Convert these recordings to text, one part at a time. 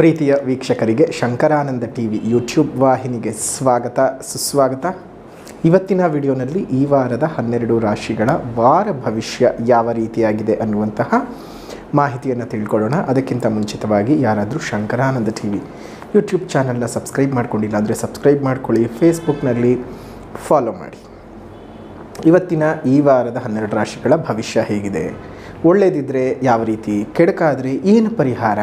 ಪ್ರೀತಿಯ ವೀಕ್ಷಕರಿಗೆ Shankaranand TV YouTube ವಾಹಿನಿಗೆ ಸ್ವಾಗತ ಸುಸ್ವಾಗತ. ಇವತ್ತಿನ ವಿಡಿಯೋನಲ್ಲಿ ಈ ವಾರದ 12 ರಾಶಿಗಳ ವಾರ ಭವಿಷ್ಯ ಯಾವ ರೀತಿಯಾಗಿದೆ ಅನ್ನುವಂತಹ ಮಾಹಿತಿಯನ್ನು ತಿಳ್ಕೊಳ್ಳೋಣ. ಅದಕ್ಕಿಂತ ಮುಂಚಿತವಾಗಿ ಯಾರಾದರೂ ಶಂಕರಾನಂದ ಟಿವಿ ಯೂಟ್ಯೂಬ್ ಚಾನಲ್ನ ಸಬ್ಸ್ಕ್ರೈಬ್ ಮಾಡ್ಕೊಂಡಿಲ್ಲ ಅಂದರೆ ಸಬ್ಸ್ಕ್ರೈಬ್ ಮಾಡ್ಕೊಳ್ಳಿ, ಫೇಸ್ಬುಕ್ನಲ್ಲಿ ಫಾಲೋ ಮಾಡಿ. ಇವತ್ತಿನ ಈ ವಾರದ 12 ರಾಶಿಗಳ ಭವಿಷ್ಯ ಹೇಗಿದೆ, ಒಳ್ಳೆಯದಿದ್ದರೆ ಯಾವ ರೀತಿ, ಕೆಡಕಾದರೆ ಏನು ಪರಿಹಾರ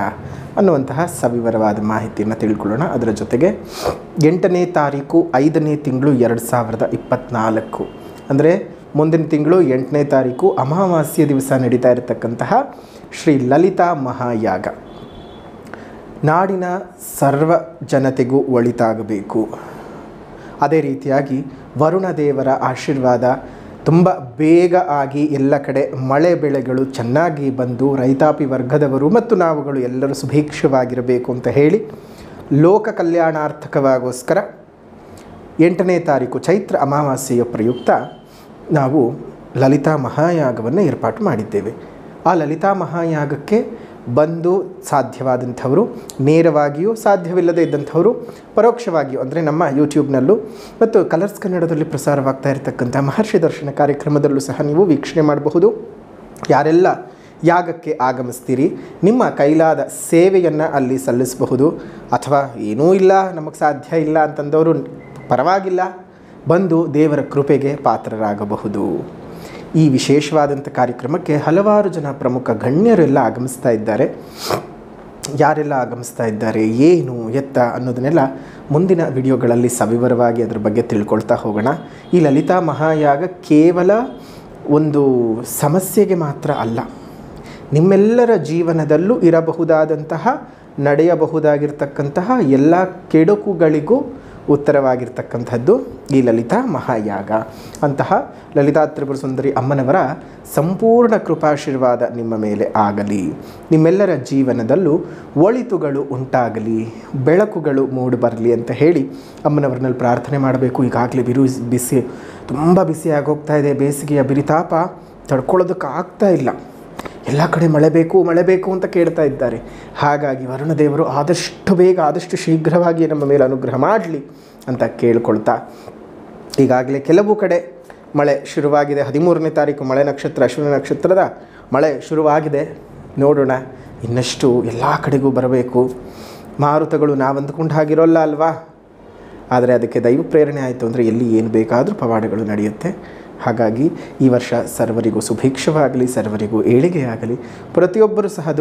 ಅನ್ನುವಂತಹ ಸವಿವರವಾದ ಮಾಹಿತಿಯನ್ನು ತಿಳ್ಕೊಳ್ಳೋಣ. ಅದರ ಜೊತೆಗೆ 8ನೇ ತಾರೀಕು 5ನೇ ತಿಂಗಳು 2024 ಅಂದರೆ ಮುಂದಿನ ತಿಂಗಳು 8ನೇ ತಾರೀಕು ಅಮಾವಾಸ್ಯೆ ದಿವಸ ನಡೀತಾ ಇರತಕ್ಕಂತಹ ಶ್ರೀ ಲಲಿತಾ ಮಹಾಯಾಗ ನಾಡಿನ ಸರ್ವ ಜನತೆಗೂ ಒಳಿತಾಗಬೇಕು. ಅದೇ ರೀತಿಯಾಗಿ ವರುಣ ದೇವರ ಆಶೀರ್ವಾದ ತುಂಬ ಬೇಗ ಆಗಿ ಎಲ್ಲ ಕಡೆ ಮಳೆ ಬೆಳೆಗಳು ಚೆನ್ನಾಗಿ ಬಂದು ರೈತಾಪಿ ವರ್ಗದವರು ಮತ್ತು ನಾವುಗಳು ಎಲ್ಲರೂ ಸುಭಿಕ್ಷವಾಗಿರಬೇಕು ಅಂತ ಹೇಳಿ ಲೋಕ ಕಲ್ಯಾಣಾರ್ಥಕವಾಗೋಸ್ಕರ 8ನೇ ತಾರೀಕು ಚೈತ್ರ ಅಮಾವಾಸ್ಯೆಯ ಪ್ರಯುಕ್ತ ನಾವು ಲಲಿತಾ ಮಹಾಯಾಗವನ್ನು ಏರ್ಪಾಟು ಮಾಡಿದ್ದೇವೆ. ಆ ಲಲಿತಾ ಮಹಾಯಾಗಕ್ಕೆ ಬಂದು ಸಾಧ್ಯವಾದಂಥವರು, ನೇರವಾಗಿಯೂ ಸಾಧ್ಯವಿಲ್ಲದೇ ಇದ್ದಂಥವರು ಪರೋಕ್ಷವಾಗಿಯೂ ಅಂದರೆ ನಮ್ಮ ಯೂಟ್ಯೂಬ್ನಲ್ಲೂ ಮತ್ತು ಕಲರ್ಸ್ ಕನ್ನಡದಲ್ಲಿ ಪ್ರಸಾರವಾಗ್ತಾ ಇರತಕ್ಕಂಥ ಮಹರ್ಷಿ ದರ್ಶನ ಕಾರ್ಯಕ್ರಮದಲ್ಲೂ ಸಹ ನೀವು ವೀಕ್ಷಣೆ ಮಾಡಬಹುದು. ಯಾರೆಲ್ಲ ಯಾಗಕ್ಕೆ ಆಗಮಿಸ್ತೀರಿ, ನಿಮ್ಮ ಕೈಲಾದ ಸೇವೆಯನ್ನು ಅಲ್ಲಿ ಸಲ್ಲಿಸಬಹುದು. ಅಥವಾ ಏನೂ ಇಲ್ಲ, ನಮಗೆ ಸಾಧ್ಯ ಇಲ್ಲ ಅಂತಂದವರು ಪರವಾಗಿಲ್ಲ, ಬಂದು ದೇವರ ಕೃಪೆಗೆ ಪಾತ್ರರಾಗಬಹುದು. ಈ ವಿಶೇಷವಾದಂಥ ಕಾರ್ಯಕ್ರಮಕ್ಕೆ ಹಲವಾರು ಜನ ಪ್ರಮುಖ ಗಣ್ಯರೆಲ್ಲ ಆಗಮಿಸ್ತಾ ಇದ್ದಾರೆ. ಯಾರೆಲ್ಲ ಆಗಮಿಸ್ತಾ ಇದ್ದಾರೆ, ಏನು ಎತ್ತ ಅನ್ನೋದನ್ನೆಲ್ಲ ಮುಂದಿನ ವಿಡಿಯೋಗಳಲ್ಲಿ ಸವಿವರವಾಗಿ ಅದರ ಬಗ್ಗೆ ತಿಳ್ಕೊಳ್ತಾ ಹೋಗೋಣ. ಈ ಲಲಿತಾ ಮಹಾಯಾಗ ಕೇವಲ ಒಂದು ಸಮಸ್ಯೆಗೆ ಮಾತ್ರ ಅಲ್ಲ, ನಿಮ್ಮೆಲ್ಲರ ಜೀವನದಲ್ಲೂ ಇರಬಹುದಾದಂತಹ ನಡೆಯಬಹುದಾಗಿರ್ತಕ್ಕಂತಹ ಎಲ್ಲ ಕೆಡುಕುಗಳಿಗೂ ಉತ್ತರವಾಗಿರ್ತಕ್ಕಂಥದ್ದು ಈ ಲಲಿತಾ ಮಹಾಯಾಗ. ಅಂತಹ ಲಲಿತಾ ತ್ರಿಪುರ ಸುಂದರಿ ಅಮ್ಮನವರ ಸಂಪೂರ್ಣ ಕೃಪಾಶೀರ್ವಾದ ನಿಮ್ಮ ಮೇಲೆ ಆಗಲಿ. ನಿಮ್ಮೆಲ್ಲರ ಜೀವನದಲ್ಲೂ ಒಳಿತುಗಳು ಉಂಟಾಗಲಿ, ಬೆಳಕುಗಳು ಮೂಡಿಬರಲಿ ಅಂತ ಹೇಳಿ ಅಮ್ಮನವ್ರನ್ನಲ್ಲಿ ಪ್ರಾರ್ಥನೆ ಮಾಡಬೇಕು. ಈಗಾಗಲೇ ಬಿಸಿ ತುಂಬ ಬಿಸಿಯಾಗಿ ಹೋಗ್ತಾ ಇದೆ, ಬೇಸಿಗೆಯ ಬಿರಿತಾಪ ತಡ್ಕೊಳ್ಳೋದಕ್ಕೆ ಆಗ್ತಾ ಇಲ್ಲ. ಎಲ್ಲ ಕಡೆ ಮಳೆ ಬೇಕು ಅಂತ ಕೇಳ್ತಾ ಇದ್ದಾರೆ. ಹಾಗಾಗಿ ವರುಣದೇವರು ಆದಷ್ಟು ಬೇಗ ಆದಷ್ಟು ಶೀಘ್ರವಾಗಿ ನಮ್ಮ ಮೇಲೆ ಅನುಗ್ರಹ ಮಾಡಲಿ ಅಂತ ಕೇಳ್ಕೊಳ್ತಾ, ಈಗಾಗಲೇ ಕೆಲವು ಕಡೆ ಮಳೆ ಶುರುವಾಗಿದೆ. 13ನೇ ತಾರೀಕು ಮಳೆ ನಕ್ಷತ್ರ, ಅಶ್ವಿನಿ ನಕ್ಷತ್ರದ ಮಳೆ ಶುರುವಾಗಿದೆ. ನೋಡೋಣ, ಇನ್ನಷ್ಟು ಎಲ್ಲ ಕಡೆಗೂ ಬರಬೇಕು. ಮಾರುತಗಳು ನಾವು ಅಂದ್ಕೊಂಡು ಹಾಗಿರೋಲ್ಲ ಅಲ್ವಾ, ಆದರೆ ಅದಕ್ಕೆ ದೈವ ಪ್ರೇರಣೆ ಆಯಿತು ಅಂದರೆ ಎಲ್ಲಿ ಏನು ಬೇಕಾದರೂ ಪವಾಡಗಳು ನಡೆಯುತ್ತೆ. ಹಾಗಾಗಿ ಈ ವರ್ಷ ಸರ್ವರಿಗೂ ಸುಭಿಕ್ಷವಾಗಲಿ, ಸರ್ವರಿಗೂ ಏಳಿಗೆಯಾಗಲಿ, ಪ್ರತಿಯೊಬ್ಬರೂ ಸಹ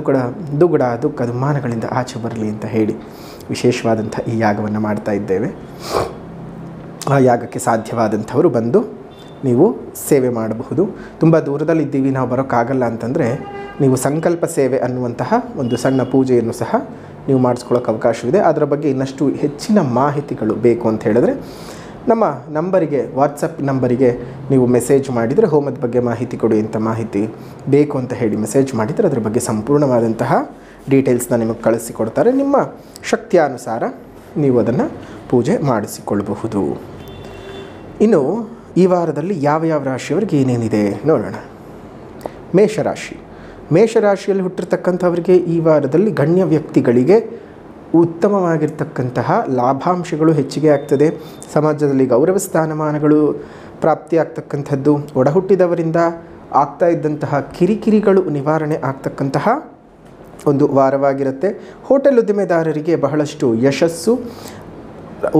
ದುಗುಡ ದುಃಖ ದುಮ್ಮಾನಗಳಿಂದ ಆಚೆ ಬರಲಿ ಅಂತ ಹೇಳಿ ವಿಶೇಷವಾದಂಥ ಈ ಯಾಗವನ್ನು ಮಾಡ್ತಾ ಇದ್ದೇವೆ. ಆ ಯಾಗಕ್ಕೆ ಸಾಧ್ಯವಾದಂಥವರು ಬಂದು ನೀವು ಸೇವೆ ಮಾಡಬಹುದು. ತುಂಬ ದೂರದಲ್ಲಿದ್ದೀವಿ, ನಾವು ಬರೋಕ್ಕಾಗಲ್ಲ ಅಂತಂದರೆ ನೀವು ಸಂಕಲ್ಪ ಸೇವೆ ಅನ್ನುವಂತಹ ಒಂದು ಸಣ್ಣ ಪೂಜೆಯನ್ನು ಸಹ ನೀವು ಮಾಡಿಸ್ಕೊಳ್ಳೋಕೆ ಅವಕಾಶವಿದೆ. ಅದರ ಬಗ್ಗೆ ಇನ್ನಷ್ಟು ಹೆಚ್ಚಿನ ಮಾಹಿತಿಗಳು ಬೇಕು ಅಂತ ಹೇಳಿದ್ರೆ ನಮ್ಮ ನಂಬರಿಗೆ, ವಾಟ್ಸಪ್ ನಂಬರಿಗೆ ನೀವು ಮೆಸೇಜ್ ಮಾಡಿದರೆ ಹೋಮದ ಬಗ್ಗೆ ಮಾಹಿತಿ ಕೊಡಿ ಅಂತ ಮಾಹಿತಿ ಬೇಕು ಅಂತ ಹೇಳಿ ಮೆಸೇಜ್ ಮಾಡಿದರೆ ಅದರ ಬಗ್ಗೆ ಸಂಪೂರ್ಣವಾದಂತಹ ಡೀಟೇಲ್ಸ್ನ ನಿಮಗೆ ಕಳಿಸಿಕೊಡ್ತಾರೆ. ನಿಮ್ಮ ಶಕ್ತಿಯಾನುಸಾರ ನೀವು ಅದನ್ನು ಪೂಜೆ ಮಾಡಿಸಿಕೊಳ್ಳಬಹುದು. ಇನ್ನು ಈ ವಾರದಲ್ಲಿ ಯಾವ ರಾಶಿಯವರಿಗೆ ಏನೇನಿದೆ ನೋಡೋಣ. ಮೇಷರಾಶಿಯಲ್ಲಿ ಹುಟ್ಟಿರ್ತಕ್ಕಂಥವರಿಗೆ ಈ ವಾರದಲ್ಲಿ ಗಣ್ಯ ವ್ಯಕ್ತಿಗಳಿಗೆ ಉತ್ತಮವಾಗಿರ್ತಕ್ಕಂತಹ ಲಾಭಾಂಶಗಳು ಹೆಚ್ಚಿಗೆ ಆಗ್ತದೆ. ಸಮಾಜದಲ್ಲಿ ಗೌರವ ಸ್ಥಾನಮಾನಗಳು ಪ್ರಾಪ್ತಿಯಾಗ್ತಕ್ಕಂಥದ್ದು, ಒಡಹುಟ್ಟಿದವರಿಂದ ಆಗ್ತಾ ಇದ್ದಂತಹ ಕಿರಿಕಿರಿಗಳು ನಿವಾರಣೆ ಆಗ್ತಕ್ಕಂತಹ ಒಂದು ವಾರವಾಗಿರುತ್ತೆ. ಹೋಟೆಲ್ ಉದ್ದಿಮೆದಾರರಿಗೆ ಬಹಳಷ್ಟು ಯಶಸ್ಸು,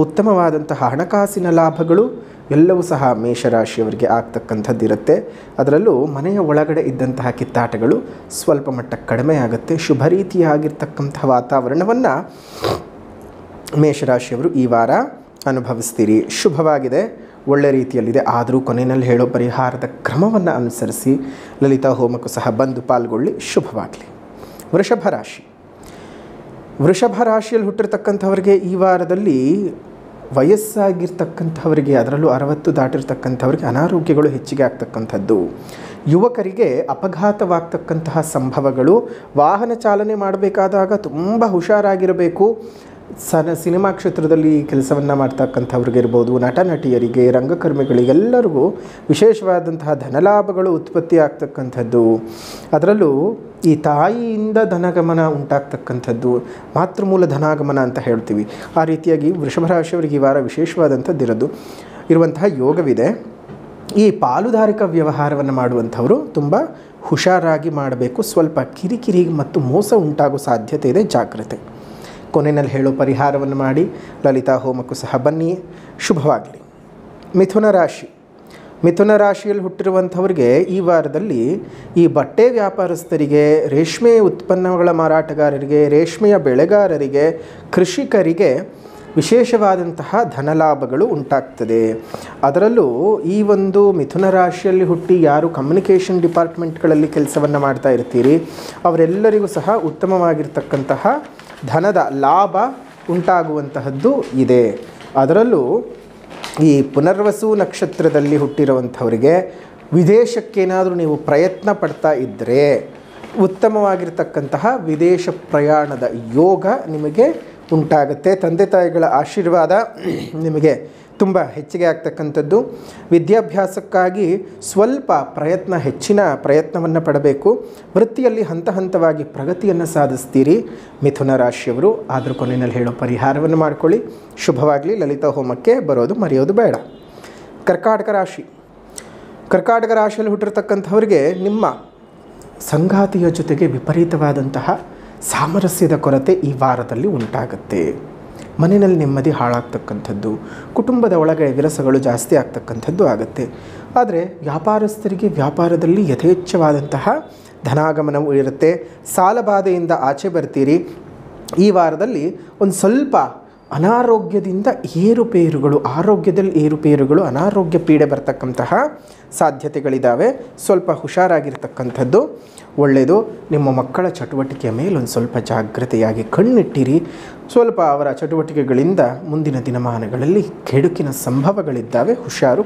ಉತ್ತಮವಾದಂತಹ ಹಣಕಾಸಿನ ಲಾಭಗಳು ಎಲ್ಲವೂ ಸಹ ಮೇಷರಾಶಿಯವರಿಗೆ ಆಗ್ತಕ್ಕಂಥದ್ದಿರುತ್ತೆ. ಅದರಲ್ಲೂ ಮನೆಯ ಒಳಗಡೆ ಇದ್ದಂತಹ ಕಿತ್ತಾಟಗಳು ಸ್ವಲ್ಪ ಮಟ್ಟಕ್ಕೆ ಕಡಿಮೆ ಆಗುತ್ತೆ. ಶುಭ ರೀತಿಯಾಗಿರ್ತಕ್ಕಂಥ ವಾತಾವರಣವನ್ನು ಮೇಷರಾಶಿಯವರು ಈ ವಾರ ಅನುಭವಿಸ್ತೀರಿ. ಶುಭವಾಗಿದೆ, ಒಳ್ಳೆ ರೀತಿಯಲ್ಲಿದೆ. ಆದರೂ ಕೊನೆಯಲ್ಲಿ ಹೇಳೋ ಪರಿಹಾರದ ಕ್ರಮವನ್ನು ಅನುಸರಿಸಿ ಲಲಿತಾ ಹೋಮಕ್ಕೂ ಸಹ ಬಂದು ಪಾಲ್ಗೊಳ್ಳಿ. ಶುಭವಾಗಲಿ. ವೃಷಭ ರಾಶಿಯಲ್ಲಿ ಹುಟ್ಟಿರ್ತಕ್ಕಂಥವರಿಗೆ ಈ ವಾರದಲ್ಲಿ ವಯಸ್ಸಾಗಿರ್ತಕ್ಕಂಥವರಿಗೆ, ಅದರಲ್ಲೂ 60 ದಾಟಿರ್ತಕ್ಕಂಥವರಿಗೆ ಅನಾರೋಗ್ಯಗಳು ಹೆಚ್ಚಿಗೆ ಆಗ್ತಕ್ಕಂಥದ್ದು. ಯುವಕರಿಗೆ ಅಪಘಾತವಾಗ್ತಕ್ಕಂತಹ ಸಂಭವಗಳು, ವಾಹನ ಚಾಲನೆ ಮಾಡಬೇಕಾದಾಗ ತುಂಬ ಹುಷಾರಾಗಿರಬೇಕು. ಸಿನಿಮಾ ಕ್ಷೇತ್ರದಲ್ಲಿ ಕೆಲಸವನ್ನು ಮಾಡ್ತಕ್ಕಂಥವ್ರಿಗಿರ್ಬೋದು, ನಟ ನಟಿಯರಿಗೆ, ರಂಗಕರ್ಮಿಗಳಿಗೆಲ್ಲರಿಗೂ ವಿಶೇಷವಾದಂತಹ ಧನಲಾಭಗಳು ಉತ್ಪತ್ತಿ ಆಗ್ತಕ್ಕಂಥದ್ದು. ಅದರಲ್ಲೂ ಈ ತಾಯಿಯಿಂದ ಧನಗಮನ ಉಂಟಾಗ್ತಕ್ಕಂಥದ್ದು, ಮಾತೃಮೂಲ ಧನಾಗಮನ ಅಂತ ಹೇಳ್ತೀವಿ. ಆ ರೀತಿಯಾಗಿ ವೃಷಭ ರಾಶಿಯವರಿಗೆ ಈ ವಾರ ವಿಶೇಷವಾದಂಥದ್ದಿರೋದು ಇರುವಂತಹ ಯೋಗವಿದೆ. ಈ ಪಾಲುದಾರಿಕ ವ್ಯವಹಾರವನ್ನು ಮಾಡುವಂಥವರು ತುಂಬ ಹುಷಾರಾಗಿ ಮಾಡಬೇಕು. ಸ್ವಲ್ಪ ಕಿರಿಕಿರಿ ಮತ್ತು ಮೋಸ ಉಂಟಾಗೋ ಸಾಧ್ಯತೆ ಇದೆ, ಜಾಗ್ರತೆ. ಕೊನೆಯಲ್ಲಿ ಹೇಳೋ ಪರಿಹಾರವನ್ನು ಮಾಡಿ, ಲಲಿತಾ ಹೋಮಕ್ಕೂ ಸಹ ಬನ್ನಿ, ಶುಭವಾಗಲಿ. ಮಿಥುನ ರಾಶಿ. ಮಿಥುನ ರಾಶಿಯಲ್ಲಿ ಹುಟ್ಟಿರುವಂಥವ್ರಿಗೆ ಈ ವಾರದಲ್ಲಿ ಈ ಬಟ್ಟೆ ವ್ಯಾಪಾರಸ್ಥರಿಗೆ, ರೇಷ್ಮೆ ಉತ್ಪನ್ನಗಳ ಮಾರಾಟಗಾರರಿಗೆ, ರೇಷ್ಮೆಯ ಬೆಳೆಗಾರರಿಗೆ, ಕೃಷಿಕರಿಗೆ ವಿಶೇಷವಾದಂತಹ ಧನಲಾಭಗಳು ಉಂಟಾಗ್ತದೆ. ಅದರಲ್ಲೂ ಈ ಒಂದು ಮಿಥುನ ರಾಶಿಯಲ್ಲಿ ಹುಟ್ಟಿ ಯಾರು ಕಮ್ಯುನಿಕೇಷನ್ ಡಿಪಾರ್ಟ್ಮೆಂಟ್ಗಳಲ್ಲಿ ಕೆಲಸವನ್ನು ಮಾಡ್ತಾ ಇರ್ತೀರಿ ಅವರೆಲ್ಲರಿಗೂ ಸಹ ಉತ್ತಮವಾಗಿರ್ತಕ್ಕಂತಹ ಧನದ ಲಾಭ ಉಂಟಾಗುವಂತಹದ್ದು ಇದೆ. ಅದರಲ್ಲೂ ಈ ಪುನರ್ವಸು ನಕ್ಷತ್ರದಲ್ಲಿ ಹುಟ್ಟಿರುವಂಥವರಿಗೆ ವಿದೇಶಕ್ಕೇನಾದರೂ ನೀವು ಪ್ರಯತ್ನ ಪಡ್ತಾ ಇದ್ದರೆ ಉತ್ತಮವಾಗಿರ್ತಕ್ಕಂತಹ ವಿದೇಶ ಪ್ರಯಾಣದ ಯೋಗ ನಿಮಗೆ ಉಂಟಾಗುತ್ತೆ. ತಂದೆ ತಾಯಿಗಳ ಆಶೀರ್ವಾದ ನಿಮಗೆ ತುಂಬ ಹೆಚ್ಚಿಗೆ ಆಗ್ತಕ್ಕಂಥದ್ದು. ವಿದ್ಯಾಭ್ಯಾಸಕ್ಕಾಗಿ ಸ್ವಲ್ಪ ಹೆಚ್ಚಿನ ಪ್ರಯತ್ನವನ್ನು ಪಡಬೇಕು. ವೃತ್ತಿಯಲ್ಲಿ ಹಂತ ಹಂತವಾಗಿ ಪ್ರಗತಿಯನ್ನು ಸಾಧಿಸ್ತೀರಿ ಮಿಥುನ ರಾಶಿಯವರು. ಆದರೂ ಕೊನೆಯಲ್ಲಿ ಹೇಳೋ ಪರಿಹಾರವನ್ನು ಮಾಡ್ಕೊಳ್ಳಿ, ಶುಭವಾಗಲಿ. ಲಲಿತಾ ಹೋಮಕ್ಕೆ ಬರೋದು ಮರೆಯೋದು ಬೇಡ. ಕರ್ಕಾಟಕ ರಾಶಿ. ಕರ್ಕಾಟಕ ರಾಶಿಯಲ್ಲಿ ಹುಟ್ಟಿರ್ತಕ್ಕಂಥವ್ರಿಗೆ ನಿಮ್ಮ ಸಂಗಾತಿಯ ಜೊತೆಗೆ ವಿಪರೀತವಾದಂತಹ ಸಾಮರಸ್ಯದ ಕೊರತೆ ಈ ವಾರದಲ್ಲಿ ಉಂಟಾಗುತ್ತೆ. ಮನೆಯಲ್ಲಿ ನೆಮ್ಮದಿ ಹಾಳಾಗ್ತಕ್ಕಂಥದ್ದು, ಕುಟುಂಬದ ಒಳಗೆ ವಿರಸಗಳು ಜಾಸ್ತಿ ಆಗ್ತಕ್ಕಂಥದ್ದು ಆಗುತ್ತೆ. ಆದರೆ ವ್ಯಾಪಾರಸ್ಥರಿಗೆ ವ್ಯಾಪಾರದಲ್ಲಿ ಯಥೇಚ್ಛವಾದಂತಹ ಧನಾಗಮನವೂ ಇರುತ್ತೆ. ಸಾಲಬಾಧೆಯಿಂದ ಆಚೆ ಬರ್ತೀರಿ. ಈ ವಾರದಲ್ಲಿ ಒಂದು ಸ್ವಲ್ಪ ಅನಾರೋಗ್ಯದಿಂದ ಆರೋಗ್ಯದಲ್ಲಿ ಏರುಪೇರುಗಳು, ಅನಾರೋಗ್ಯ ಪೀಡೆ ಬರ್ತಕ್ಕಂತಹ ಸಾಧ್ಯತೆಗಳಿದ್ದಾವೆ. ಸ್ವಲ್ಪ ಹುಷಾರಾಗಿರ್ತಕ್ಕಂಥದ್ದು ಒಳ್ಳೆಯದು. ನಿಮ್ಮ ಮಕ್ಕಳ ಚಟುವಟಿಕೆಯ ಮೇಲೆ ಒಂದು ಸ್ವಲ್ಪ ಜಾಗ್ರತೆಯಾಗಿ ಕಣ್ಣಿಟ್ಟಿರಿ. ಸ್ವಲ್ಪ ಅವರ ಚಟುವಟಿಕೆಗಳಿಂದ ಮುಂದಿನ ದಿನಮಾನಗಳಲ್ಲಿ ಕೆಡುಕಿನ ಸಂಭವಗಳಿದ್ದಾವೆ, ಹುಷಾರು.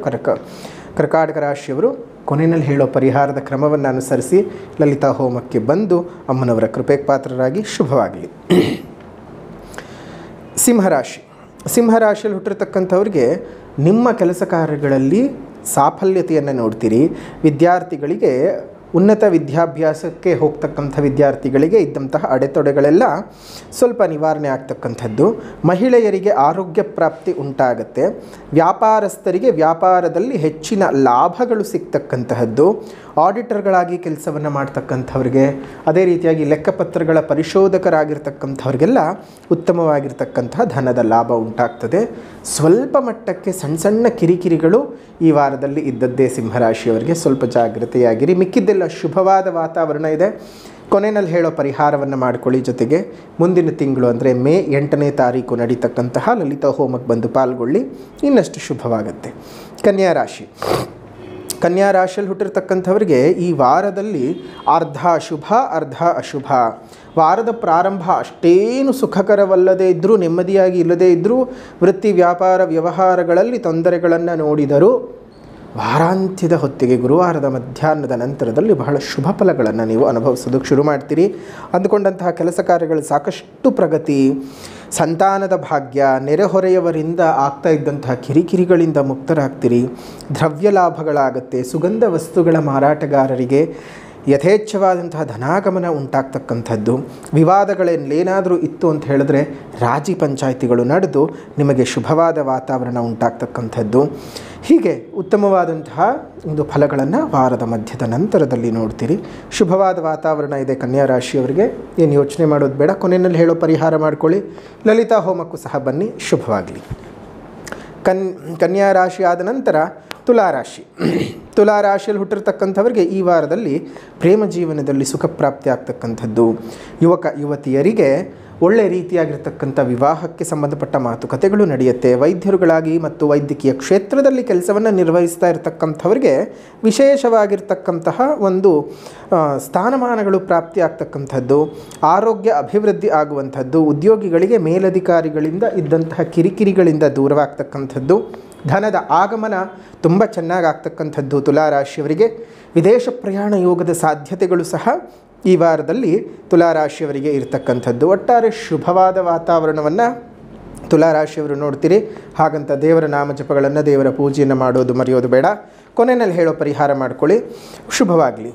ಕರ್ಕಾಟಕ ರಾಶಿಯವರು ಕೊನೆಯಲ್ಲಿ ಹೇಳೋ ಪರಿಹಾರದ ಕ್ರಮವನ್ನು ಅನುಸರಿಸಿ ಲಲಿತಾ ಹೋಮಕ್ಕೆ ಬಂದು ಅಮ್ಮನವರ ಕೃಪೆಗೆ ಪಾತ್ರರಾಗಿ, ಶುಭವಾಗಲಿ. ಸಿಂಹರಾಶಿ. ಸಿಂಹರಾಶಿಯಲ್ಲಿ ಹುಟ್ಟಿರ್ತಕ್ಕಂಥವ್ರಿಗೆ ನಿಮ್ಮ ಕೆಲಸ ಕಾರ್ಯಗಳಲ್ಲಿ ಸಾಫಲ್ಯತೆಯನ್ನು ನೋಡ್ತೀರಿ. ವಿದ್ಯಾರ್ಥಿಗಳಿಗೆ, ಉನ್ನತ ವಿದ್ಯಾಭ್ಯಾಸಕ್ಕೆ ಹೋಗ್ತಕ್ಕಂಥ ವಿದ್ಯಾರ್ಥಿಗಳಿಗೆ ಇದ್ದಂತಹ ಅಡೆತೊಡೆಗಳೆಲ್ಲ ಸ್ವಲ್ಪ ನಿವಾರಣೆ ಆಗ್ತಕ್ಕಂಥದ್ದು. ಮಹಿಳೆಯರಿಗೆ ಆರೋಗ್ಯ ಪ್ರಾಪ್ತಿ ಉಂಟಾಗುತ್ತೆ. ವ್ಯಾಪಾರಸ್ಥರಿಗೆ ವ್ಯಾಪಾರದಲ್ಲಿ ಹೆಚ್ಚಿನ ಲಾಭಗಳು ಸಿಗ್ತಕ್ಕಂತಹದ್ದು. ಆಡಿಟರ್ಗಳಾಗಿ ಕೆಲಸವನ್ನು ಮಾಡ್ತಕ್ಕಂಥವ್ರಿಗೆ, ಅದೇ ರೀತಿಯಾಗಿ ಲೆಕ್ಕಪತ್ರಗಳ ಪರಿಶೋಧಕರಾಗಿರ್ತಕ್ಕಂಥವ್ರಿಗೆಲ್ಲ ಉತ್ತಮವಾಗಿರ್ತಕ್ಕಂತಹ ಧನದ ಲಾಭ ಉಂಟಾಗ್ತದೆ. ಸ್ವಲ್ಪ ಮಟ್ಟಕ್ಕೆ ಸಣ್ಣ ಸಣ್ಣ ಕಿರಿಕಿರಿಗಳು ಈ ವಾರದಲ್ಲಿ ಇದ್ದದ್ದೇ ಸಿಂಹರಾಶಿಯವರಿಗೆ, ಸ್ವಲ್ಪ ಜಾಗ್ರತೆಯಾಗಿರಿ. ಮಿಕ್ಕಿದ್ದೆಲ್ಲ ಶುಭವಾದ ವಾತಾವರಣ ಇದೆ. ಕೊನೆಯಲ್ಲಿ ಹೇಳೋ ಪರಿಹಾರವನ್ನು ಮಾಡಿಕೊಳ್ಳಿ. ಜೊತೆಗೆ ಮುಂದಿನ ತಿಂಗಳು ಅಂದರೆ ಮೇ 8ನೇ ತಾರೀಕು ನಡೀತಕ್ಕಂತಹ ಲಲಿತಾ ಹೋಮಕ್ಕೆ ಬಂದು ಪಾಲ್ಗೊಳ್ಳಿ, ಇನ್ನಷ್ಟು ಶುಭವಾಗುತ್ತೆ. ಕನ್ಯಾ ರಾಶಿ. ಕನ್ಯಾ ರಾಶಿಯಲ್ಲಿ ಹುಟ್ಟಿರ್ತಕ್ಕಂಥವ್ರಿಗೆ ಈ ವಾರದಲ್ಲಿ ಅರ್ಧ ಶುಭ ಅರ್ಧ ಅಶುಭ. ವಾರದ ಪ್ರಾರಂಭ ಅಷ್ಟೇನು ಸುಖಕರವಲ್ಲದೇ ಇದ್ದರೂ, ನೆಮ್ಮದಿಯಾಗಿ ಇಲ್ಲದೇ ಇದ್ದರೂ, ವೃತ್ತಿ ವ್ಯಾಪಾರ ವ್ಯವಹಾರಗಳಲ್ಲಿ ತೊಂದರೆಗಳನ್ನು ನೋಡಿದರೂ ವಾರಾಂತ್ಯದ ಹೊತ್ತಿಗೆ ಗುರುವಾರದ ಮಧ್ಯಾಹ್ನದ ನಂತರದಲ್ಲಿ ಬಹಳ ಶುಭ ಫಲಗಳನ್ನು ನೀವು ಅನುಭವಿಸೋದಕ್ಕೆ ಶುರು ಮಾಡ್ತೀರಿ. ಅಂದುಕೊಂಡಂತಹ ಕೆಲಸ ಕಾರ್ಯಗಳು ಸಾಕಷ್ಟು ಪ್ರಗತಿ, ಸಂತಾನದ ಭಾಗ್ಯ, ನೆರೆಹೊರೆಯವರಿಂದ ಆಗ್ತಾ ಇದ್ದಂತಹ ಕಿರಿಕಿರಿಗಳಿಂದ ಮುಕ್ತರಾಗ್ತೀರಿ. ದ್ರವ್ಯ ಲಾಭಗಳಾಗುತ್ತೆ. ಸುಗಂಧ ವಸ್ತುಗಳ ಮಾರಾಟಗಾರರಿಗೆ ಯಥೇಚ್ಛವಾದಂತಹ ಧನಾಗಮನ ಉಂಟಾಗ್ತಕ್ಕಂಥದ್ದು. ವಿವಾದಗಳೇನಾದರೂ ಇತ್ತು ಅಂತ ಹೇಳಿದ್ರೆ ರಾಜಿ ಪಂಚಾಯಿತಿಗಳು ನಡೆದು ನಿಮಗೆ ಶುಭವಾದ ವಾತಾವರಣ ಉಂಟಾಗ್ತಕ್ಕಂಥದ್ದು. ಹೀಗೆ ಉತ್ತಮವಾದಂತಹ ಒಂದು ಫಲಗಳನ್ನು ವಾರದ ಮಧ್ಯದ ನಂತರದಲ್ಲಿ ನೋಡ್ತೀರಿ. ಶುಭವಾದ ವಾತಾವರಣ ಇದೆ ಕನ್ಯಾ ರಾಶಿಯವರಿಗೆ, ಏನು ಯೋಚನೆ ಮಾಡೋದು ಬೇಡ. ಕೊನೆಯಲ್ಲಿ ಹೇಳೋ ಪರಿಹಾರ ಮಾಡ್ಕೊಳ್ಳಿ. ಲಲಿತಾ ಹೋಮಕ್ಕೂ ಸಹ ಬನ್ನಿ, ಶುಭವಾಗಲಿ. ಕನ್ಯಾ ರಾಶಿ ಆದ ನಂತರ ತುಲಾರಾಶಿ. ತುಲಾರಾಶಿಯಲ್ಲಿ ಹುಟ್ಟಿರ್ತಕ್ಕಂಥವ್ರಿಗೆ ಈ ವಾರದಲ್ಲಿ ಪ್ರೇಮ ಜೀವನದಲ್ಲಿ ಸುಖ ಪ್ರಾಪ್ತಿ ಆಗ್ತಕ್ಕಂಥದ್ದು. ಯುವಕ ಯುವತಿಯರಿಗೆ ಒಳ್ಳೆಯ ರೀತಿಯಾಗಿರ್ತಕ್ಕಂಥ ವಿವಾಹಕ್ಕೆ ಸಂಬಂಧಪಟ್ಟ ಮಾತುಕತೆಗಳು ನಡೆಯುತ್ತೆ. ವೈದ್ಯರುಗಳಾಗಿ ಮತ್ತು ವೈದ್ಯಕೀಯ ಕ್ಷೇತ್ರದಲ್ಲಿ ಕೆಲಸವನ್ನು ನಿರ್ವಹಿಸ್ತಾ ಇರತಕ್ಕಂಥವ್ರಿಗೆ ವಿಶೇಷವಾಗಿರ್ತಕ್ಕಂತಹ ಒಂದು ಸ್ಥಾನಮಾನಗಳು ಪ್ರಾಪ್ತಿ ಆಗ್ತಕ್ಕಂಥದ್ದು. ಆರೋಗ್ಯ ಅಭಿವೃದ್ಧಿ ಆಗುವಂಥದ್ದು. ಉದ್ಯೋಗಿಗಳಿಗೆ ಮೇಲಧಿಕಾರಿಗಳಿಂದ ಇದ್ದಂತಹ ಕಿರಿಕಿರಿಗಳಿಂದ ದೂರವಾಗ್ತಕ್ಕಂಥದ್ದು. ಧನದ ಆಗಮನ ತುಂಬ ಚೆನ್ನಾಗಿ ಆಗ್ತಕ್ಕಂಥದ್ದು. ತುಲಾರಾಶಿಯವರಿಗೆ ವಿದೇಶ ಪ್ರಯಾಣ ಯೋಗದ ಸಾಧ್ಯತೆಗಳು ಸಹ ಈ ವಾರದಲ್ಲಿ ತುಲಾರಾಶಿಯವರಿಗೆ ಇರತಕ್ಕಂಥದ್ದು. ಒಟ್ಟಾರೆ ಶುಭವಾದ ವಾತಾವರಣವನ್ನು ತುಲಾ ರಾಶಿಯವರು ನೋಡ್ತೀರಿ, ಹಾಗಂತ ದೇವರ ನಾಮಜಪಗಳನ್ನು, ದೇವರ ಪೂಜೆಯನ್ನು ಮಾಡೋದು ಮರೆಯೋದು ಬೇಡ. ಕೊನೆಯಲ್ಲಿ ಹೇಳೋ ಪರಿಹಾರ ಮಾಡ್ಕೊಳ್ಳಿ, ಶುಭವಾಗಲಿ.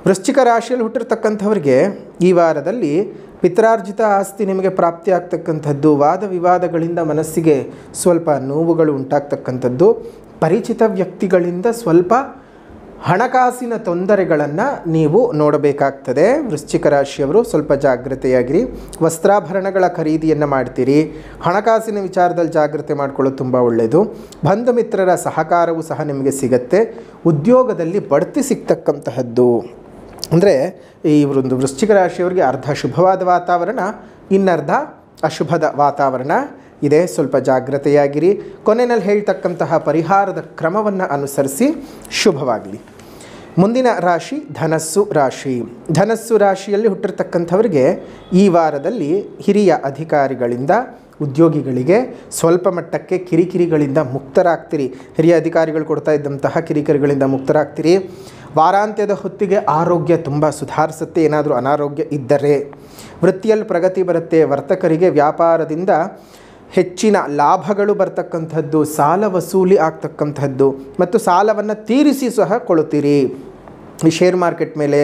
ವೃಶ್ಚಿಕ ರಾಶಿಯಲ್ಲಿ ಹುಟ್ಟಿರ್ತಕ್ಕಂಥವ್ರಿಗೆ ಈ ವಾರದಲ್ಲಿ ಪಿತ್ರಾರ್ಜಿತ ಆಸ್ತಿ ನಿಮಗೆ ಪ್ರಾಪ್ತಿ ಆಗ್ತಕ್ಕಂಥದ್ದು, ವಾದ ವಿವಾದಗಳಿಂದ ಮನಸ್ಸಿಗೆ ಸ್ವಲ್ಪ ನೋವುಗಳು ಉಂಟಾಗ್ತಕ್ಕಂಥದ್ದು, ಪರಿಚಿತ ವ್ಯಕ್ತಿಗಳಿಂದ ಸ್ವಲ್ಪ ಹಣಕಾಸಿನ ತೊಂದರೆಗಳನ್ನು ನೀವು ನೋಡಬೇಕಾಗ್ತದೆ. ವೃಶ್ಚಿಕ ರಾಶಿಯವರು ಸ್ವಲ್ಪ ಜಾಗ್ರತೆಯಾಗಿರಿ. ವಸ್ತ್ರಾಭರಣಗಳ ಖರೀದಿಯನ್ನು ಮಾಡ್ತೀರಿ. ಹಣಕಾಸಿನ ವಿಚಾರದಲ್ಲಿ ಜಾಗ್ರತೆ ಮಾಡ್ಕೊಳ್ಳೋದು ತುಂಬ ಒಳ್ಳೆಯದು. ಬಂಧು ಮಿತ್ರರ ಸಹಕಾರವೂ ಸಹ ನಿಮಗೆ ಸಿಗತ್ತೆ. ಉದ್ಯೋಗದಲ್ಲಿ ಬಡ್ತಿ ಸಿಗ್ತಕ್ಕಂತಹದ್ದು. ಅಂದರೆ ಈ ಒಂದು ವೃಶ್ಚಿಕ ರಾಶಿಯವರಿಗೆ ಅರ್ಧ ಶುಭವಾದ ವಾತಾವರಣ, ಇನ್ನರ್ಧ ಅಶುಭದ ವಾತಾವರಣ ಇದೆ. ಸ್ವಲ್ಪ ಜಾಗ್ರತೆಯಾಗಿರಿ. ಕೊನೆಯಲ್ಲಿ ಹೇಳ್ತಕ್ಕಂತಹ ಪರಿಹಾರದ ಕ್ರಮವನ್ನು ಅನುಸರಿಸಿ. ಶುಭವಾಗಲಿ. ಮುಂದಿನ ರಾಶಿ ಧನಸ್ಸು ರಾಶಿಯಲ್ಲಿ ಹುಟ್ಟಿರ್ತಕ್ಕಂಥವರಿಗೆ ಈ ವಾರದಲ್ಲಿ ಹಿರಿಯ ಅಧಿಕಾರಿಗಳಿಂದ ಉದ್ಯೋಗಿಗಳಿಗೆ ಸ್ವಲ್ಪ ಮಟ್ಟಕ್ಕೆ ಕಿರಿಕಿರಿಗಳಿಂದ ಮುಕ್ತರಾಗ್ತೀರಿ. ಹಿರಿಯ ಅಧಿಕಾರಿಗಳು ಕೊಡ್ತಾ ಇದ್ದಂತಹ ಕಿರಿಕಿರಿಗಳಿಂದ ಮುಕ್ತರಾಗ್ತೀರಿ. ವಾರಾಂತ್ಯದ ಹೊತ್ತಿಗೆ ಆರೋಗ್ಯ ತುಂಬ ಸುಧಾರಿಸುತ್ತೆ. ಏನಾದರೂ ಅನಾರೋಗ್ಯ ಇದ್ದರೆ ವೃತ್ತಿಯಲ್ಲಿ ಪ್ರಗತಿ ಬರುತ್ತೆ. ವರ್ತಕರಿಗೆ ವ್ಯಾಪಾರದಿಂದ ಹೆಚ್ಚಿನ ಲಾಭಗಳು ಬರ್ತಕ್ಕಂಥದ್ದು, ಸಾಲ ವಸೂಲಿ ಆಗ್ತಕ್ಕಂಥದ್ದು ಮತ್ತು ಸಾಲವನ್ನು ತೀರಿಸಿ ಸಹ ಕೊಡುತ್ತೀರಿ. ಈ ಶೇರ್ ಮಾರ್ಕೆಟ್ ಮೇಲೆ,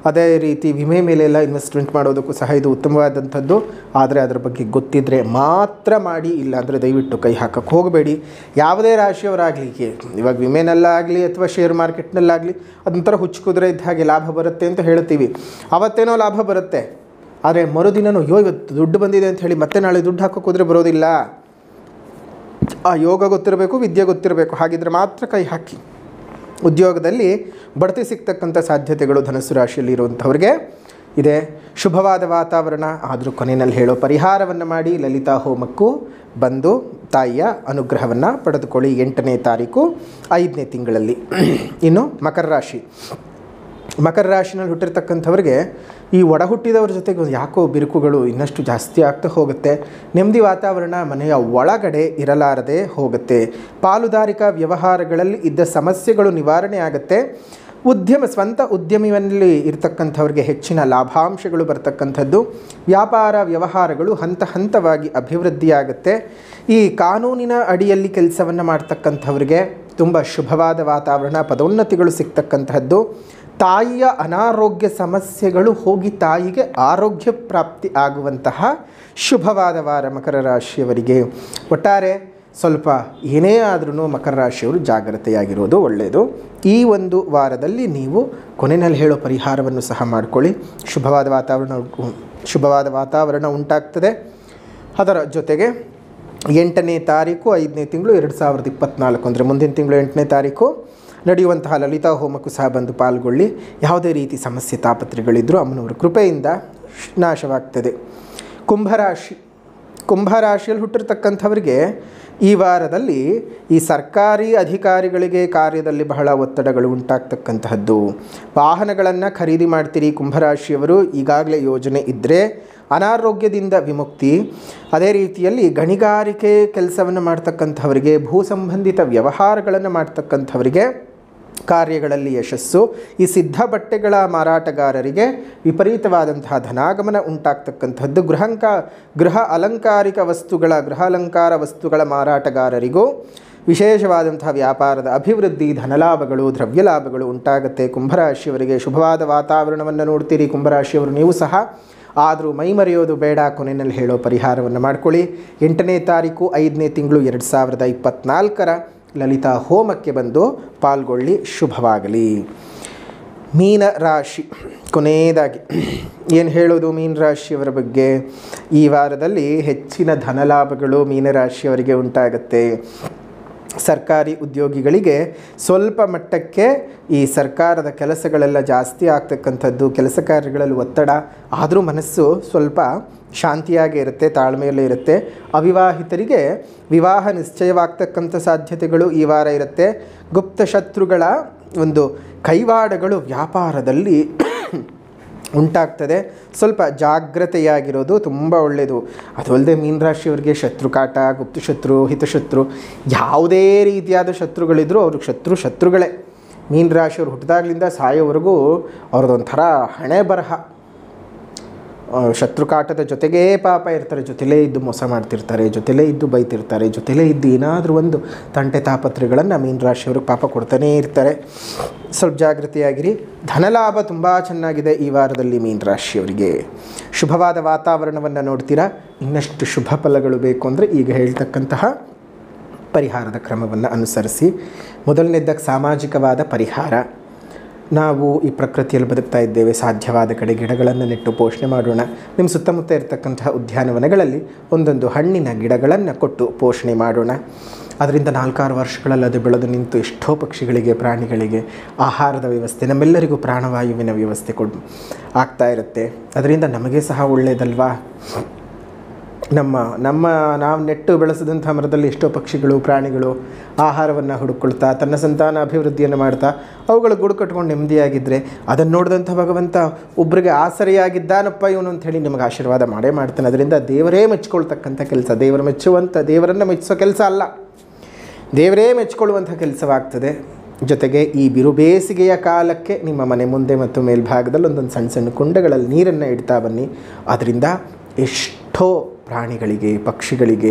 ಅದೇ ರೀತಿ ವಿಮೆ ಮೇಲೆ ಎಲ್ಲ ಇನ್ವೆಸ್ಟ್ಮೆಂಟ್ ಮಾಡೋದಕ್ಕೂ ಸಹ ಇದು ಉತ್ತಮವಾದಂಥದ್ದು. ಆದರೆ ಅದರ ಬಗ್ಗೆ ಗೊತ್ತಿದ್ದರೆ ಮಾತ್ರ ಮಾಡಿ, ಇಲ್ಲಾಂದರೆ ದಯವಿಟ್ಟು ಕೈ ಹಾಕಕ್ಕೆ ಹೋಗಬೇಡಿ. ಯಾವುದೇ ರಾಶಿಯವರಾಗಲಿ, ಇವಾಗ ವಿಮೆನಲ್ಲಾಗಲಿ ಅಥವಾ ಶೇರ್ ಮಾರ್ಕೆಟ್ನಲ್ಲಾಗಲಿ ಅದೊಂಥರ ಹುಚ್ಚುಕುದುರೆ ಇದ್ದ ಹಾಗೆ ಲಾಭ ಬರುತ್ತೆ ಅಂತ ಹೇಳ್ತೀವಿ. ಅವತ್ತೇನೋ ಲಾಭ ಬರುತ್ತೆ, ಆದರೆ ಮರುದಿನವೂ ಇವತ್ತು ದುಡ್ಡು ಬಂದಿದೆ ಅಂತ ಹೇಳಿ ಮತ್ತೆ ನಾಳೆ ದುಡ್ಡು ಹಾಕೋಕೆ ಹೋದರೆ ಬರೋದಿಲ್ಲ. ಆ ಯೋಗ ಗೊತ್ತಿರಬೇಕು, ವಿದ್ಯೆ ಗೊತ್ತಿರಬೇಕು. ಹಾಗಿದ್ರೆ ಮಾತ್ರ ಕೈ ಹಾಕಿ. ಉದ್ಯೋಗದಲ್ಲಿ ಬಡ್ತಿ ಸಿಗ್ತಕ್ಕಂಥ ಸಾಧ್ಯತೆಗಳು ಧನಸ್ಸು ರಾಶಿಯಲ್ಲಿ ಇರುವಂಥವ್ರಿಗೆ ಇದೆ. ಶುಭವಾದ ವಾತಾವರಣ. ಆದರೂ ಕೊನೆಯಲ್ಲಿ ಹೇಳೋ ಪರಿಹಾರವನ್ನು ಮಾಡಿ ಲಲಿತಾ ಹೋಮಕ್ಕೂ ಬಂದು ತಾಯಿಯ ಅನುಗ್ರಹವನ್ನು ಪಡೆದುಕೊಳ್ಳಿ. 8ನೇ ತಾರೀಕು 5ನೇ ತಿಂಗಳಲ್ಲಿ. ಇನ್ನು ಮಕರ ರಾಶಿನಲ್ಲಿ ಹುಟ್ಟಿರ್ತಕ್ಕಂಥವ್ರಿಗೆ ಈ ಒಡ ಹುಟ್ಟಿದವ್ರ ಜೊತೆಗೆ ಯಾಕೋ ಬಿರುಕುಗಳು ಇನ್ನಷ್ಟು ಜಾಸ್ತಿ ಆಗ್ತಾ ಹೋಗುತ್ತೆ. ನೆಮ್ಮದಿ ವಾತಾವರಣ ಮನೆಯ ಒಳಗಡೆ ಇರಲಾರದೆ ಹೋಗುತ್ತೆ. ಪಾಲುದಾರಿಕಾ ವ್ಯವಹಾರಗಳಲ್ಲಿ ಇದ್ದ ಸಮಸ್ಯೆಗಳು ನಿವಾರಣೆ ಆಗುತ್ತೆ. ಸ್ವಂತ ಉದ್ಯಮಿಯಲ್ಲಿ ಇರತಕ್ಕಂಥವ್ರಿಗೆ ಹೆಚ್ಚಿನ ಲಾಭಾಂಶಗಳು ಬರ್ತಕ್ಕಂಥದ್ದು. ವ್ಯಾಪಾರ ವ್ಯವಹಾರಗಳು ಹಂತ ಹಂತವಾಗಿ ಅಭಿವೃದ್ಧಿಯಾಗುತ್ತೆ. ಈ ಕಾನೂನಿನ ಅಡಿಯಲ್ಲಿ ಕೆಲಸವನ್ನು ಮಾಡ್ತಕ್ಕಂಥವ್ರಿಗೆ ತುಂಬ ಶುಭವಾದ ವಾತಾವರಣ, ಪದೋನ್ನತಿಗಳು ಸಿಗ್ತಕ್ಕಂತಹದ್ದು. ತಾಯಿಯ ಅನಾರೋಗ್ಯ ಸಮಸ್ಯೆಗಳು ಹೋಗಿ ತಾಯಿಗೆ ಆರೋಗ್ಯ ಪ್ರಾಪ್ತಿ ಆಗುವಂತಹ ಶುಭವಾದ ವಾರ ಮಕರ ರಾಶಿಯವರಿಗೆ. ಒಟ್ಟಾರೆ ಸ್ವಲ್ಪ ಏನೇ ಆದ್ರೂ ಮಕರ ರಾಶಿಯವರು ಜಾಗ್ರತೆಯಾಗಿರೋದು ಒಳ್ಳೆಯದು. ಈ ಒಂದು ವಾರದಲ್ಲಿ ನೀವು ಕೊನೆಯಲ್ಲಿ ಹೇಳೋ ಪರಿಹಾರವನ್ನು ಸಹ ಮಾಡಿಕೊಳ್ಳಿ. ಶುಭವಾದ ವಾತಾವರಣ ಉಂಟಾಗ್ತದೆ. ಅದರ ಜೊತೆಗೆ 8ನೇ ತಾರೀಕು 5ನೇ ತಿಂಗಳು 2024 ಅಂದರೆ ಮುಂದಿನ ತಿಂಗಳು 8ನೇ ತಾರೀಕು ನಡೆಯುವಂತಹ ಲಲಿತಾ ಹೋಮಕ್ಕೂ ಸಹ ಬಂದು ಪಾಲ್ಗೊಳ್ಳಿ. ಯಾವುದೇ ರೀತಿ ಸಮಸ್ಯೆ ತಾಪತ್ರೆಗಳಿದ್ದರೂ ಅಮ್ಮನವರ ಕೃಪೆಯಿಂದ ನಾಶವಾಗ್ತದೆ. ಕುಂಭರಾಶಿಯಲ್ಲಿ ಹುಟ್ಟಿರ್ತಕ್ಕಂಥವರಿಗೆ ಈ ವಾರದಲ್ಲಿ ಈ ಸರ್ಕಾರಿ ಅಧಿಕಾರಿಗಳಿಗೆ ಕಾರ್ಯದಲ್ಲಿ ಬಹಳ ಒತ್ತಡಗಳು ಉಂಟಾಗ್ತಕ್ಕಂತಹದ್ದು. ವಾಹನಗಳನ್ನು ಖರೀದಿ ಮಾಡ್ತೀರಿ ಕುಂಭರಾಶಿಯವರು. ಈಗಾಗಲೇ ಯೋಜನೆ ಇದ್ದರೆ ಅನಾರೋಗ್ಯದಿಂದ ವಿಮುಕ್ತಿ. ಅದೇ ರೀತಿಯಲ್ಲಿ ಗಣಿಗಾರಿಕೆ ಕೆಲಸವನ್ನು ಮಾಡ್ತಕ್ಕಂಥವರಿಗೆ, ಭೂ ಸಂಬಂಧಿತ ವ್ಯವಹಾರಗಳನ್ನು ಮಾಡ್ತಕ್ಕಂಥವರಿಗೆ ಕಾರ್ಯಗಳಲ್ಲಿ ಯಶಸ್ಸು. ಈ ಸಿದ್ಧ ಬಟ್ಟೆಗಳ ಮಾರಾಟಗಾರರಿಗೆ ವಿಪರೀತವಾದಂತಹ ಧನಾಗಮನ ಉಂಟಾಗ್ತಕ್ಕಂಥದ್ದು. ಗೃಹ ಅಲಂಕಾರ ವಸ್ತುಗಳ ಮಾರಾಟಗಾರರಿಗೂ ವಿಶೇಷವಾದಂತಹ ವ್ಯಾಪಾರದ ಅಭಿವೃದ್ಧಿ, ಧನಲಾಭಗಳು, ದ್ರವ್ಯ ಲಾಭಗಳು ಉಂಟಾಗುತ್ತೆ. ಕುಂಭರಾಶಿಯವರಿಗೆ ಶುಭವಾದ ವಾತಾವರಣವನ್ನು ನೋಡ್ತೀರಿ ಕುಂಭರಾಶಿಯವರು ನೀವು ಸಹ. ಆದರೂ ಮೈ ಮರೆಯೋದು ಬೇಡ. ಕೊನೆಯಲ್ಲಿ ಹೇಳೋ ಪರಿಹಾರವನ್ನು ಮಾಡ್ಕೊಳ್ಳಿ. 8ನೇ ತಾರೀಕು 5ನೇ ತಿಂಗಳು 2024 ಲಲಿತಾ ಹೋಮಕ್ಕೆ ಬಂದು ಪಾಲ್ಗೊಳ್ಳಿ. ಶುಭವಾಗಲಿ. ಮೀನರಾಶಿ ಕೊನೆಯದಾಗಿ ಏನು ಹೇಳೋದು ಮೀನರಾಶಿಯವರ ಬಗ್ಗೆ? ಈ ವಾರದಲ್ಲಿ ಹೆಚ್ಚಿನ ಧನಲಾಭಗಳು ಮೀನರಾಶಿಯವರಿಗೆ ಉಂಟಾಗುತ್ತೆ. ಸರ್ಕಾರಿ ಉದ್ಯೋಗಿಗಳಿಗೆ ಸ್ವಲ್ಪ ಮಟ್ಟಕ್ಕೆ ಈ ಸರ್ಕಾರದ ಕೆಲಸಗಳೆಲ್ಲ ಜಾಸ್ತಿ ಆಗ್ತಕ್ಕಂಥದ್ದು, ಕೆಲಸ ಕಾರ್ಯಗಳಲ್ಲಿ ಒತ್ತಡ. ಆದರೂ ಮನಸ್ಸು ಸ್ವಲ್ಪ ಶಾಂತಿಯಾಗಿ ಇರುತ್ತೆ, ತಾಳ್ಮೆಯಲ್ಲೇ ಇರುತ್ತೆ. ಅವಿವಾಹಿತರಿಗೆ ವಿವಾಹ ನಿಶ್ಚಯವಾಗ್ತಕ್ಕಂಥ ಸಾಧ್ಯತೆಗಳು ಈ ವಾರ ಇರುತ್ತೆ. ಗುಪ್ತ ಶತ್ರುಗಳ ಒಂದು ಕೈವಾಡಗಳು ವ್ಯಾಪಾರದಲ್ಲಿ ಉಂಟಾಗ್ತದೆ. ಸ್ವಲ್ಪ ಜಾಗ್ರತೆಯಾಗಿರೋದು ತುಂಬ ಒಳ್ಳೆಯದು. ಅದು ಅಲ್ಲದೆ ಮೀನರಾಶಿಯವರಿಗೆ ಶತ್ರುಕಾಟ, ಗುಪ್ತಶತ್ರು, ಹಿತಶತ್ರು, ಯಾವುದೇ ರೀತಿಯಾದ ಶತ್ರುಗಳಿದ್ರೂ ಅವ್ರಿಗೆ ಶತ್ರುಗಳೇ. ಮೀನರಾಶಿಯವರು ಹುಟ್ಟಿದಾಗಲಿಂದ ಸಾಯೋವರೆಗೂ ಅವ್ರದ್ದೊಂಥರ ಹಣೆ ಬರಹ. ಶತ್ರುಕಾಟದ ಜೊತೆಗೇ ಪಾಪ ಇರ್ತಾರೆ, ಜೊತೆಲೇ ಇದ್ದು ಮೋಸ ಮಾಡ್ತಿರ್ತಾರೆ, ಜೊತೆಲೇ ಇದ್ದು ಬೈತಿರ್ತಾರೆ, ಜೊತೆಲೇ ಇದ್ದು ಏನಾದರೂ ಒಂದು ತಂಟೆ ತಾಪತ್ರೆಗಳನ್ನು ಮೀನರಾಶಿಯವ್ರಿಗೆ ಪಾಪ ಕೊಡ್ತಾನೇ ಇರ್ತಾರೆ. ಸ್ವಲ್ಪ ಜಾಗೃತಿಯಾಗಿರಿ. ಧನಲಾಭ ತುಂಬ ಚೆನ್ನಾಗಿದೆ ಈ ವಾರದಲ್ಲಿ ಮೀನರಾಶಿಯವರಿಗೆ. ಶುಭವಾದ ವಾತಾವರಣವನ್ನು ನೋಡ್ತೀರಾ. ಇನ್ನಷ್ಟು ಶುಭ ಫಲಗಳು ಬೇಕು ಅಂದರೆ ಈಗ ಹೇಳ್ತಕ್ಕಂತಹ ಪರಿಹಾರದ ಕ್ರಮವನ್ನು ಅನುಸರಿಸಿ. ಮೊದಲನೇದಾಗಿ ಸಾಮಾಜಿಕವಾದ ಪರಿಹಾರ. ನಾವು ಈ ಪ್ರಕೃತಿಯಲ್ಲಿ ಬದುಕ್ತಾ ಇದ್ದೇವೆ, ಸಾಧ್ಯವಾದ ಕಡೆ ಗಿಡಗಳನ್ನು ನೆಟ್ಟು ಪೋಷಣೆ ಮಾಡೋಣ. ನಿಮ್ಮ ಸುತ್ತಮುತ್ತ ಇರತಕ್ಕಂತಹ ಉದ್ಯಾನವನಗಳಲ್ಲಿ ಒಂದೊಂದು ಹಣ್ಣಿನ ಗಿಡಗಳನ್ನು ಕೊಟ್ಟು ಪೋಷಣೆ ಮಾಡೋಣ. ಅದರಿಂದ 4-6 ವರ್ಷಗಳಲ್ಲಿ ಅದು ಬೆಳೆದು ನಿಂತು ಎಷ್ಟೋ ಪಕ್ಷಿಗಳಿಗೆ, ಪ್ರಾಣಿಗಳಿಗೆ ಆಹಾರದ ವ್ಯವಸ್ಥೆ, ನಮ್ಮೆಲ್ಲರಿಗೂ ಪ್ರಾಣವಾಯುವಿನ ವ್ಯವಸ್ಥೆ ಆಗ್ತಾ ಇರುತ್ತೆ. ಅದರಿಂದ ನಮಗೆ ಸಹ ಒಳ್ಳೆಯದಲ್ವಾ. ನಾವು ನೆಟ್ಟು ಬೆಳೆಸಿದಂಥ ಮರದಲ್ಲಿ ಎಷ್ಟೋ ಪಕ್ಷಿಗಳು, ಪ್ರಾಣಿಗಳು ಆಹಾರವನ್ನು ಹುಡುಕೊಳ್ತಾ ತನ್ನ ಸಂತಾನ ಅಭಿವೃದ್ಧಿಯನ್ನು ಮಾಡ್ತಾ ಅವುಗಳು ಗೂಡು ಕಟ್ಕೊಂಡು ನೆಮ್ಮದಿಯಾಗಿದ್ದರೆ ಅದನ್ನು ನೋಡಿದಂಥ ಭಗವಂತ ಒಬ್ಬರಿಗೆ ಆಸರೆಯಾಗಿದ್ದಾನಪ್ಪ ಇವನು ಅಂಥೇಳಿ ನಿಮಗೆ ಆಶೀರ್ವಾದ ಮಾಡೇ ಮಾಡ್ತಾನೆ. ಅದರಿಂದ ದೇವರೇ ಮೆಚ್ಕೊಳ್ತಕ್ಕಂಥ ಕೆಲಸ, ದೇವರನ್ನು ಮೆಚ್ಚಿಸೋ ಕೆಲಸ ಅಲ್ಲ, ದೇವರೇ ಮೆಚ್ಕೊಳ್ಳುವಂಥ ಕೆಲಸವಾಗ್ತದೆ. ಜೊತೆಗೆ ಈ ಬಿರು ಬೇಸಿಗೆಯ ಕಾಲಕ್ಕೆ ನಿಮ್ಮ ಮನೆ ಮುಂದೆ ಮತ್ತು ಮೇಲ್ಭಾಗದಲ್ಲಿ ಒಂದೊಂದು ಸಣ್ಣ ಸಣ್ಣ ಕುಂಡಗಳಲ್ಲಿ ನೀರನ್ನು ಇಡ್ತಾ ಬನ್ನಿ. ಅದರಿಂದ ಎಷ್ಟೋ ಪ್ರಾಣಿಗಳಿಗೆ, ಪಕ್ಷಿಗಳಿಗೆ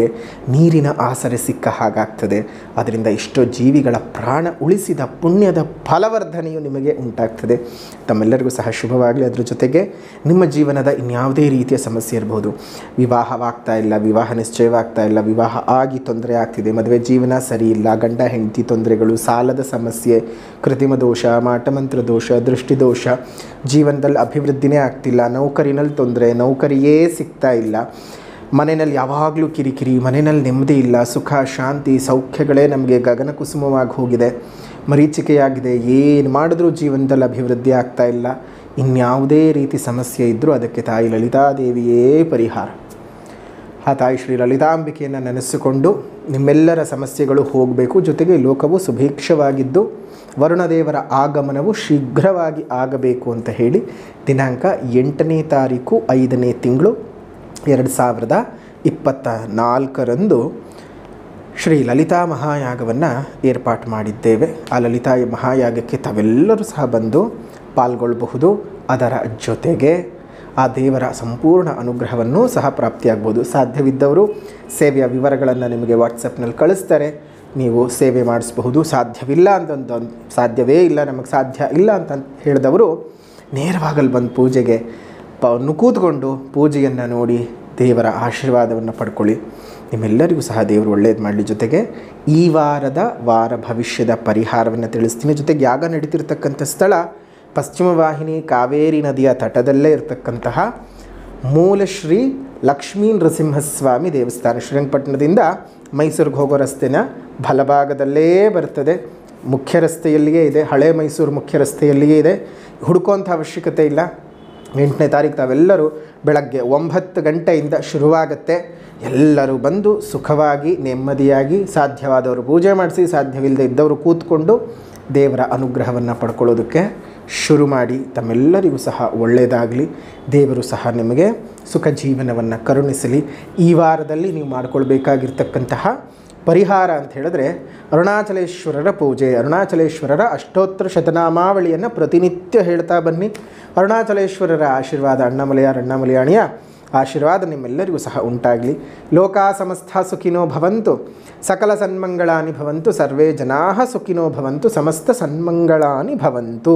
ನೀರಿನ ಆಸರೆ ಸಿಕ್ಕ ಹಾಗಾಗ್ತದೆ. ಅದರಿಂದ ಎಷ್ಟೋ ಜೀವಿಗಳ ಪ್ರಾಣ ಉಳಿಸಿದ ಪುಣ್ಯದ ಫಲವರ್ಧನೆಯು ನಿಮಗೆ ಉಂಟಾಗ್ತದೆ. ತಮ್ಮೆಲ್ಲರಿಗೂ ಸಹ ಶುಭವಾಗಲಿ. ಅದರ ಜೊತೆಗೆ ನಿಮ್ಮ ಜೀವನದ ಇನ್ಯಾವುದೇ ರೀತಿಯ ಸಮಸ್ಯೆ ಇರ್ಬೋದು, ವಿವಾಹವಾಗ್ತಾ ಇಲ್ಲ, ವಿವಾಹ ನಿಶ್ಚಯವಾಗ್ತಾ ಇಲ್ಲ, ವಿವಾಹ ಆಗಿ ತೊಂದರೆ ಆಗ್ತಿದೆ, ಮದುವೆ ಜೀವನ ಸರಿ ಇಲ್ಲ, ಗಂಡ ಹೆಂಡತಿ ತೊಂದರೆಗಳು, ಸಾಲದ ಸಮಸ್ಯೆ, ಕೃತಿಮ ದೋಷ, ಮಾಟಮಂತ್ರ ದೋಷ, ದೃಷ್ಟಿದೋಷ, ಜೀವನದಲ್ಲಿ ಅಭಿವೃದ್ಧಿನೇ ಆಗ್ತಿಲ್ಲ, ನೌಕರಿನಲ್ಲಿ ತೊಂದರೆ, ನೌಕರಿಯೇ ಸಿಗ್ತಾ ಇಲ್ಲ, ಮನೆಯಲ್ಲಿ ಯಾವಾಗಲೂ ಕಿರಿಕಿರಿ, ಮನೆಯಲ್ಲಿ ನೆಮ್ಮದಿ ಇಲ್ಲ, ಸುಖ ಶಾಂತಿ ಸೌಖ್ಯಗಳೇ ನಮಗೆ ಗಗನ ಕುಸುಮವಾಗಿ ಹೋಗಿದೆ, ಮರೀಚಿಕೆಯಾಗಿದೆ, ಏನು ಮಾಡಿದ್ರೂ ಜೀವನದಲ್ಲಿ ಅಭಿವೃದ್ಧಿ ಆಗ್ತಾ ಇಲ್ಲ. ಇನ್ಯಾವುದೇ ರೀತಿ ಸಮಸ್ಯೆ ಇದ್ದರೂ ಅದಕ್ಕೆ ತಾಯಿ ಲಲಿತಾದೇವಿಯೇ ಪರಿಹಾರ. ಆ ತಾಯಿ ಶ್ರೀ ಲಲಿತಾಂಬಿಕೆಯನ್ನು ನೆನೆಸಿಕೊಂಡು ನಿಮ್ಮೆಲ್ಲರ ಸಮಸ್ಯೆಗಳು ಹೋಗಬೇಕು. ಜೊತೆಗೆ ಲೋಕವು ಸುಭೀಕ್ಷವಾಗಿದ್ದು ವರುಣದೇವರ ಆಗಮನವು ಶೀಘ್ರವಾಗಿ ಆಗಬೇಕು ಅಂತ ಹೇಳಿ ದಿನಾಂಕ 8ನೇ ತಾರೀಕು 5ನೇ ತಿಂಗಳು 2024 ಶ್ರೀ ಲಲಿತಾ ಮಹಾಯಾಗವನ್ನು ಏರ್ಪಾಟು ಮಾಡಿದ್ದೇವೆ. ಆ ಲಲಿತಾ ಮಹಾಯಾಗಕ್ಕೆ ತಾವೆಲ್ಲರೂ ಸಹ ಬಂದು ಪಾಲ್ಗೊಳ್ಳಬಹುದು. ಅದರ ಜೊತೆಗೆ ಆ ದೇವರ ಸಂಪೂರ್ಣ ಅನುಗ್ರಹವನ್ನು ಸಹ ಪ್ರಾಪ್ತಿಯಾಗ್ಬೋದು. ಸಾಧ್ಯವಿದ್ದವರು ಸೇವೆಯ ವಿವರಗಳನ್ನು ನಿಮಗೆ ವಾಟ್ಸಪ್ನಲ್ಲಿ ಕಳಿಸ್ತಾರೆ, ನೀವು ಸೇವೆ ಮಾಡಿಸಬಹುದು. ಸಾಧ್ಯವೇ ಇಲ್ಲ, ನಮಗೆ ಸಾಧ್ಯ ಇಲ್ಲ ಅಂತ ಹೇಳಿದವರು ನೇರವಾಗಲ್ಲಿ ಬಂದು ಪೂಜೆಗೆ ಕೂತ್ಕೊಂಡು ಪೂಜೆಯನ್ನು ನೋಡಿ ದೇವರ ಆಶೀರ್ವಾದವನ್ನು ಪಡ್ಕೊಳ್ಳಿ. ನಿಮ್ಮೆಲ್ಲರಿಗೂ ಸಹ ದೇವರು ಒಳ್ಳೆಯದು ಮಾಡಲಿ. ಜೊತೆಗೆ ಈ ವಾರ ಭವಿಷ್ಯದ ಪರಿಹಾರವನ್ನು ತಿಳಿಸ್ತೀನಿ. ಜೊತೆಗೆ ಯಾಗ ನಡೀತಿರ್ತಕ್ಕಂಥ ಸ್ಥಳ ಪಶ್ಚಿಮ ವಾಹಿನಿ ಕಾವೇರಿ ನದಿಯ ತಟದಲ್ಲೇ ಇರತಕ್ಕಂತಹ ಮೂಲಶ್ರೀ ಲಕ್ಷ್ಮೀ ನೃಸಿಂಹಸ್ವಾಮಿ ದೇವಸ್ಥಾನ. ಶ್ರೀರಂಗಪಟ್ಟಣದಿಂದ ಮೈಸೂರಿಗೆ ಹೋಗೋ ರಸ್ತೆನ ಬಲಭಾಗದಲ್ಲೇ ಬರ್ತದೆ. ಮುಖ್ಯ ರಸ್ತೆಯಲ್ಲಿಯೇ ಇದೆ, ಹಳೆ ಮೈಸೂರು ಮುಖ್ಯ ರಸ್ತೆಯಲ್ಲಿಯೇ ಇದೆ. ಹುಡುಕುವಂಥ ಅವಶ್ಯಕತೆ ಇಲ್ಲ. 8ನೇ ತಾರೀಕು ತಾವೆಲ್ಲರೂ ಬೆಳಗ್ಗೆ 9 ಗಂಟೆಯಿಂದ ಶುರುವಾಗುತ್ತೆ. ಎಲ್ಲರೂ ಬಂದು ಸುಖವಾಗಿ ನೆಮ್ಮದಿಯಾಗಿ ಸಾಧ್ಯವಾದವರು ಪೂಜೆ ಮಾಡಿಸಿ, ಸಾಧ್ಯವಿಲ್ಲದೆ ಇದ್ದವರು ಕೂತ್ಕೊಂಡು ದೇವರ ಅನುಗ್ರಹವನ್ನು ಪಡ್ಕೊಳ್ಳೋದಕ್ಕೆ ಶುರು ಮಾಡಿ. ತಮ್ಮೆಲ್ಲರಿಗೂ ಸಹ ಒಳ್ಳೆಯದಾಗಲಿ. ದೇವರು ಸಹ ನಿಮಗೆ ಸುಖ ಜೀವನವನ್ನು ಕರುಣಿಸಲಿ. ಈ ವಾರದಲ್ಲಿ ನೀವು ಮಾಡಿಕೊಳ್ಬೇಕಾಗಿರ್ತಕ್ಕಂತಹ ಪರಿಹಾರ ಅಂತ ಹೇಳಿದ್ರೆ ಅರುಣಾಚಲೇಶ್ವರರ ಪೂಜೆ. ಅರುಣಾಚಲೇಶ್ವರರ ಅಷ್ಟೋತ್ತರ ಶತನಾಮಾವಳಿಯನ್ನು ಪ್ರತಿನಿತ್ಯ ಹೇಳ್ತಾ ಬನ್ನಿ. ಅರುಣಾಚಲೇಶ್ವರರ ಆಶೀರ್ವಾದ, ಅಣ್ಣಮಲಯಾಣಿಯ ಆಶೀರ್ವಾದ ನಿಮ್ಮೆಲ್ಲರಿಗೂ ಸಹ ಉಂಟಾಗಲಿ. ಲೋಕಾ ಸಮಸ್ತ ಸುಖಿನೋ ಭವಂತು, ಸಕಲ ಸನ್ಮಂಗಳಾನಿ ಭವಂತು, ಸರ್ವೇ ಜನಾಃ ಸುಖಿನೋ ಭವಂತು, ಸಮಸ್ತ ಸನ್ಮಂಗಳಾನಿ ಭವಂತು.